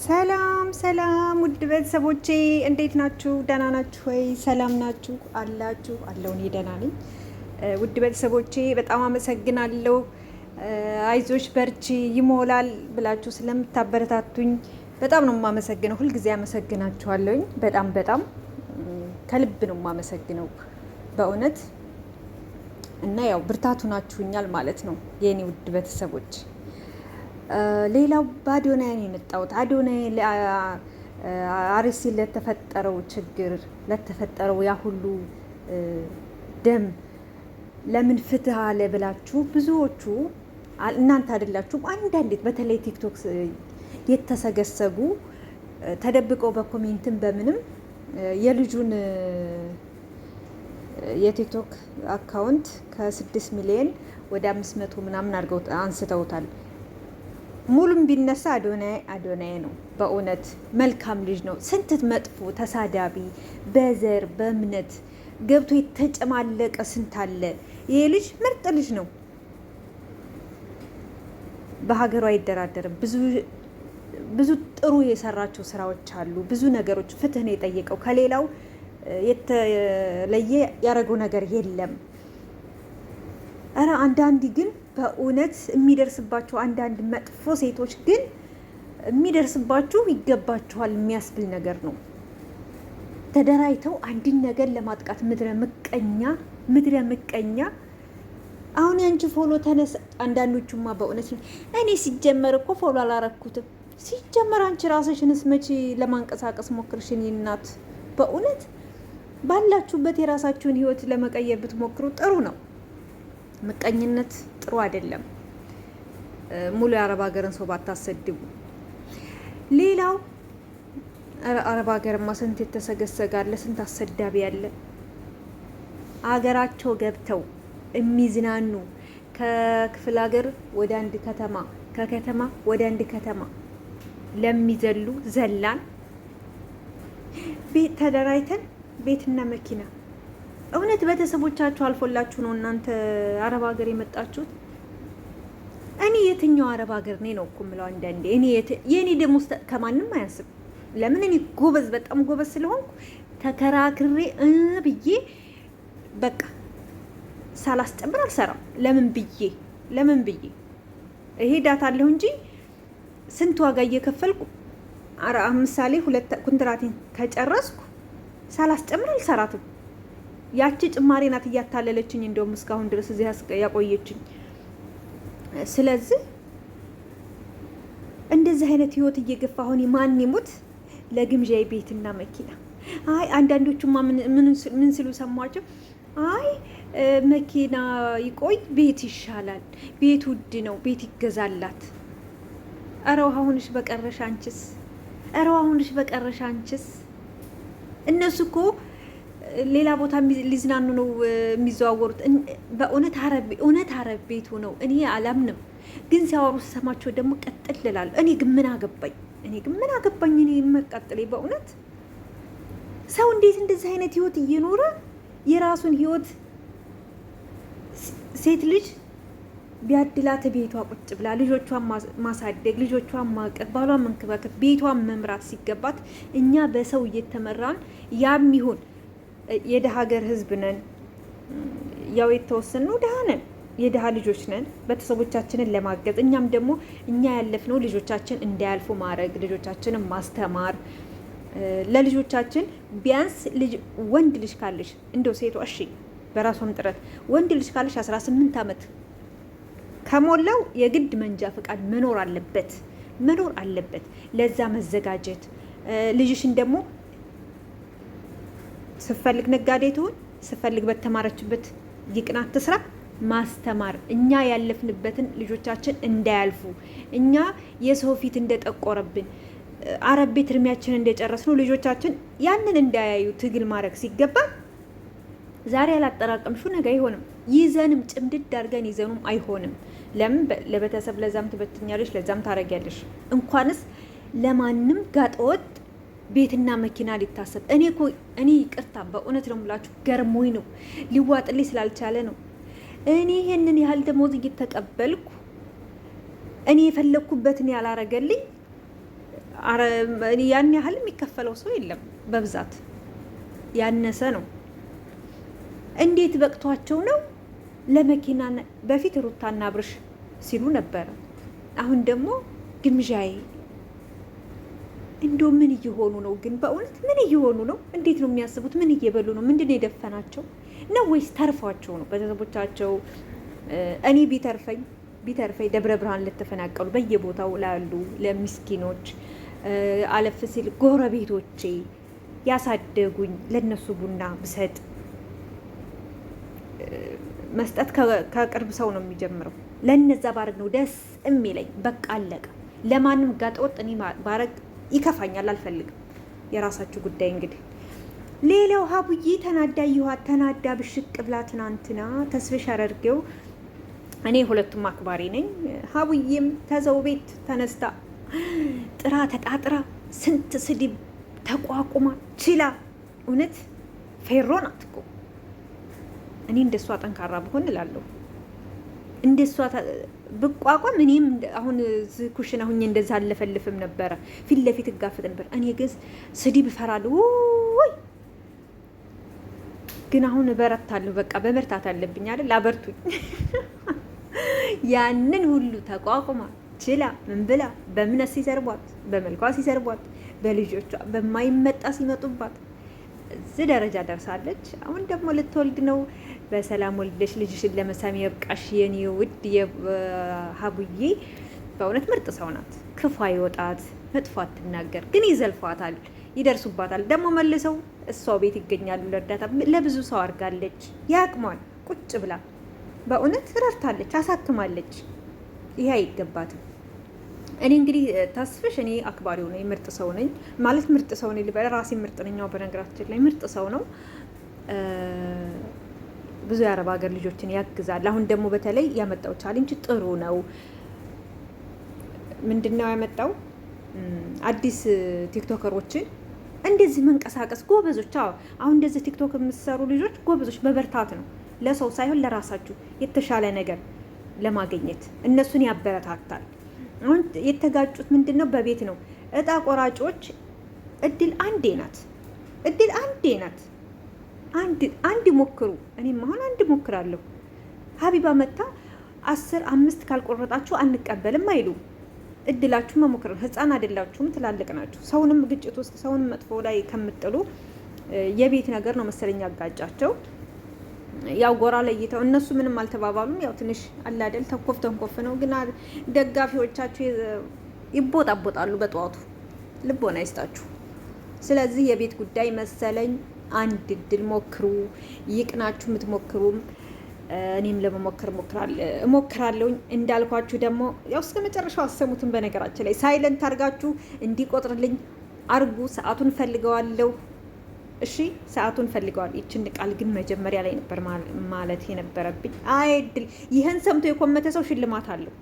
ሰላም ሰላም ውድ ቤተሰቦቼ እንዴት ናችሁ? ደህና ናችሁ ወይ? ሰላም ናችሁ አላችሁ? አለሁ እኔ ደህና ነኝ። ውድ ቤተሰቦቼ በጣም አመሰግናለሁ። አይዞሽ በርቺ ይሞላል ብላችሁ ስለምታበረታቱኝ በጣም ነው የማመሰግነው። ሁልጊዜ አመሰግናችኋለሁኝ። በጣም ከልብ ነው የማመሰግነው በእውነት እና ያው ብርታቱ ናችሁኛል ማለት ነው የኔ ውድ ቤተሰቦች። ሌላው በአዶናይ ነው የመጣሁት። አዶናይ አርሲ ለተፈጠረው ችግር ለተፈጠረው ያ ሁሉ ደም ለምን ፍትህ አለ ብላችሁ ብዙዎቹ እናንተ አይደላችሁም። አንዳንዴት በተለይ ቲክቶክ የተሰገሰጉ ተደብቀው በኮሜንትም በምንም የልጁን የቲክቶክ አካውንት ከ6 ሚሊዮን ወደ 500 ምናምን አድርገው አንስተውታል። ሙሉም ቢነሳ አዶናይ ነው። በእውነት መልካም ልጅ ነው። ስንት መጥፎ ተሳዳቢ በዘር በእምነት ገብቶ የተጨማለቀ ስንት አለ። ይሄ ልጅ ምርጥ ልጅ ነው። በሀገሩ አይደራደርም። ብዙ ጥሩ የሰራቸው ስራዎች አሉ። ብዙ ነገሮች ፍትህ ነው የጠየቀው። ከሌላው የተለየ ያደረገው ነገር የለም። እረ አንዳንድ ግን በእውነት የሚደርስባቸው አንዳንድ መጥፎ ሴቶች ግን የሚደርስባችሁ ይገባችኋል የሚያስብል ነገር ነው። ተደራጅተው አንድን ነገር ለማጥቃት ምድረ ምቀኛ። አሁን ያንቺ ፎሎ ተነሳ። አንዳንዶቹማ በእውነት እኔ ሲጀመር እኮ ፎሎ አላረኩትም። ሲጀመር አንቺ ራስሽንስ መቼ ለማንቀሳቀስ ሞክርሽን? እናት በእውነት ባላችሁበት የራሳችሁን ህይወት ለመቀየር ብትሞክሩ ጥሩ ነው። ምቀኝነት ጥሩ አይደለም። ሙሉ የአረብ ሀገርን ሰው ባታሰድቡ። ሌላው አረብ ሀገርማ ስንት የተሰገሰጋለ፣ ስንት አሰዳቢ ያለ። አገራቸው ገብተው የሚዝናኑ ከክፍለ ሀገር ወደ አንድ ከተማ፣ ከከተማ ወደ አንድ ከተማ ለሚዘሉ ዘላን ቤት ተደራጅተን ቤትና መኪና። እውነት ቤተሰቦቻችሁ አልፎላችሁ ነው እናንተ አረብ ሀገር የመጣችሁት? እኔ የትኛው አረብ ሀገር ነኝ ነው እኮ የምለው አንዳንዴ። የእኔ ደሞዝ ከማንም አያንስም። ለምን? እኔ በጣም ጎበዝ ስለሆንኩ ተከራክሬ ብዬ በቃ ሳላስጨምር አልሰራም። ለምን ብዬ እሄዳታለሁ እንጂ ስንት ዋጋ እየከፈልኩ ምሳሌ 2 ኩንትራቴን ከጨረስኩ ሳላስጨምር አልሰራትም። ያቺ ጭማሪ ናት እያታለለችኝ እንደውም እስካሁን ድረስ እዚህ ያቆየችኝ። ስለዚህ እንደዚህ አይነት ህይወት እየገፋ አሁን ማን ይሙት ለግምዣ ቤትና መኪና። አይ አንዳንዶቹማ ምን ሲሉ ሰማቸው? አይ መኪና ይቆይ ቤት ይሻላል፣ ቤት ውድ ነው፣ ቤት ይገዛላት። ኧረ አሁንሽ በቀረሽ አንቺስ። እነሱ እኮ ሌላ ቦታ ሊዝናኑ ነው የሚዘዋወሩት። በእውነት አረብ ቤቱ ነው። እኔ አላምንም፣ ግን ሲያወሩ ስሰማቸው ደግሞ ቀጥል እላለሁ። እኔ ግን ምን አገባኝ? እኔ መቀጥሌ በእውነት ሰው እንዴት እንደዚህ አይነት ህይወት እየኖረ የራሱን ህይወት ሴት ልጅ ቢያድላት ቤቷ ቁጭ ብላ ልጆቿን ማሳደግ፣ ልጆቿን ማቀፍ፣ ባሏን መንከባከብ፣ ቤቷን መምራት ሲገባት እኛ በሰው እየተመራን ያም ይሁን የደሃ ሀገር ህዝብ ነን። ያው የተወሰነው ደሃ ነን፣ የደሃ ልጆች ነን። ቤተሰቦቻችንን ለማገዝ እኛም ደግሞ እኛ ያለፍነው ልጆቻችን እንዳያልፉ ማድረግ፣ ልጆቻችንን ማስተማር፣ ለልጆቻችን ቢያንስ ወንድ ልጅ ካለሽ እንደው ሴቷ እሺ በራሷም ጥረት ወንድ ልጅ ካለሽ 18 ዓመት ከሞላው የግድ መንጃ ፈቃድ መኖር አለበት። ለዛ መዘጋጀት። ልጅሽን ደግሞ ስፈልግ ነጋዴ ትሁን ስፈልግ በተማረችበት ይቅናት ትስራ፣ ማስተማር። እኛ ያለፍንበትን ልጆቻችን እንዳያልፉ፣ እኛ የሰው ፊት እንደጠቆረብን አረብ ቤት እድሜያችን እንደጨረስነው ልጆቻችን ያንን እንዳያዩ ትግል ማድረግ ሲገባ ዛሬ ያላጠራቀምሽው ነገ አይሆንም። ይዘንም ጭምድድ አድርገን ይዘኑም አይሆንም። ለምን? ለቤተሰብ ለዛም ትበትኛለሽ፣ ለዛም ታረጊያለሽ። እንኳንስ ለማንም ጋጠወጥ ቤትና መኪና ሊታሰብ። እኔ ይቅርታ በእውነት ነው የምላችሁ፣ ገርሞኝ ነው ሊዋጥልኝ ስላልቻለ ነው። እኔ ይሄንን ያህል ደሞዝ እየተቀበልኩ እኔ የፈለግኩበትን ያላረገልኝ ያን ያህል የሚከፈለው ሰው የለም፣ በብዛት ያነሰ ነው። እንዴት በቅቷቸው ነው ለመኪና? በፊት ሩታና አብርሽ ሲሉ ነበረ፣ አሁን ደግሞ ግምዣዬ። እንዶ ምን እየሆኑ ነው ግን? በእውነት ምን እየሆኑ ነው? እንዴት ነው የሚያስቡት? ምን እየበሉ ነው? ምንድን ነው የደፈናቸው ነው ወይስ ተርፏቸው ነው? ቤተሰቦቻቸው እኔ ቢተርፈኝ ደብረ ብርሃን ለተፈናቀሉ በየቦታው ላሉ ለሚስኪኖች፣ አለፍ ሲል ጎረቤቶቼ ያሳደጉኝ ለነሱ ቡና ብሰጥ። መስጠት ከቅርብ ሰው ነው የሚጀምረው። ለነዛ ባረግ ነው ደስ የሚለኝ። በቃ አለቀ። ለማንም ጋጠወጥ እኔ ባረግ ይከፋኛል፣ አልፈልግም። የራሳችሁ ጉዳይ እንግዲህ። ሌላው ሀቡዬ ተናዳ ብሽቅ ብላ ትናንትና ተስፍሽ አደርገው። እኔ ሁለቱም አክባሪ ነኝ። ሀቡዬም ተዘው ቤት ተነስታ ጥራ ተጣጥራ ስንት ስድብ ተቋቁማ ችላ። እውነት ፌሮ ናት እኮ። እኔ እንደሷ ጠንካራ ብሆን እላለሁ። እንደሷ ብቋቋም እኔም አሁን ኩሽና ሁኜ እንደዛ አለፈልፍም ነበረ። ፊት ለፊት እጋፍጥ ነበር። እኔ ግን ስድብ እፈራለሁ። ወይ ግን አሁን እበረታለሁ። በቃ በመርታት አለብኝ አይደል? አበርቱኝ። ያንን ሁሉ ተቋቁማ ችላ ምን ብላ በእምነት ሲሰርቧት፣ በመልኳ ሲሰርቧት፣ በልጆቿ በማይመጣ ሲመጡባት እዚህ ደረጃ ደርሳለች። አሁን ደግሞ ልትወልድ ነው። በሰላም ወልደሽ ልጅሽን ለመሳም የብቃሽ የኔ ውድ ሀቡዬ። በእውነት ምርጥ ሰው ናት። ክፉ አይወጣት፣ መጥፎ አትናገር። ግን ይዘልፏታል፣ ይደርሱባታል። ደግሞ መልሰው እሷ ቤት ይገኛሉ። ለእርዳታ ለብዙ ሰው አድርጋለች። ያቅሟል። ቁጭ ብላ በእውነት ረድታለች፣ አሳክማለች። ይሄ አይገባትም። እኔ እንግዲህ ተስፍሽ እኔ አክባሪው ነኝ፣ ምርጥ ሰው ነኝ ማለት ምርጥ ሰው ነኝ ልበል። ራሴ ምርጥ ነኛው። በነገራችን ላይ ምርጥ ሰው ነው። ብዙ የአረብ ሀገር ልጆችን ያግዛል። አሁን ደግሞ በተለይ ያመጣው ቻሌንጅ ጥሩ ነው። ምንድነው ያመጣው? አዲስ ቲክቶከሮችን እንደዚህ መንቀሳቀስ ጎበዞች። አሁን እንደዚህ ቲክቶክ የምትሰሩ ልጆች ጎበዞች፣ በበርታት ነው። ለሰው ሳይሆን ለራሳችሁ የተሻለ ነገር ለማግኘት እነሱን ያበረታታል። አሁን የተጋጩት ምንድነው? በቤት ነው። እጣ ቆራጮች እድል አንዴ ናት። አንድ ሞክሩ። እኔም አሁን አንድ ሞክራለሁ። ሀቢባ መታ 5 ካልቆረጣችሁ አንቀበልም አይሉ። እድላችሁ መሞክር። ህፃን አይደላችሁም፣ ትላልቅ ናችሁ። ሰውንም ግጭት ውስጥ ሰውንም መጥፎ ላይ ከምጥሉ የቤት ነገር ነው መሰለኝ ያጋጫቸው። ያው ጎራ ለይተው እነሱ ምንም አልተባባሉም። ያው ትንሽ አላደል ተንኮፍ ነው። ግን ደጋፊዎቻችሁ ይቦጣቦጣሉ በጠዋቱ። ልቦና ይስጣችሁ። ስለዚህ የቤት ጉዳይ መሰለኝ። አንድ እድል ሞክሩ። ይቅናችሁ የምትሞክሩም። እኔም ለመሞከር እሞክራለሁ። እንዳልኳችሁ ደግሞ ያው እስከ መጨረሻው አሰሙትን። በነገራችን ላይ ሳይለንት አድርጋችሁ እንዲቆጥርልኝ አርጉ። ሰዓቱን ፈልገዋለሁ። እሺ ሰዓቱን ፈልገዋል። ይችን ቃል ግን መጀመሪያ ላይ ነበር ማለት የነበረብኝ። አይድል ይህን ሰምቶ የኮመተ ሰው ሽልማት አለው።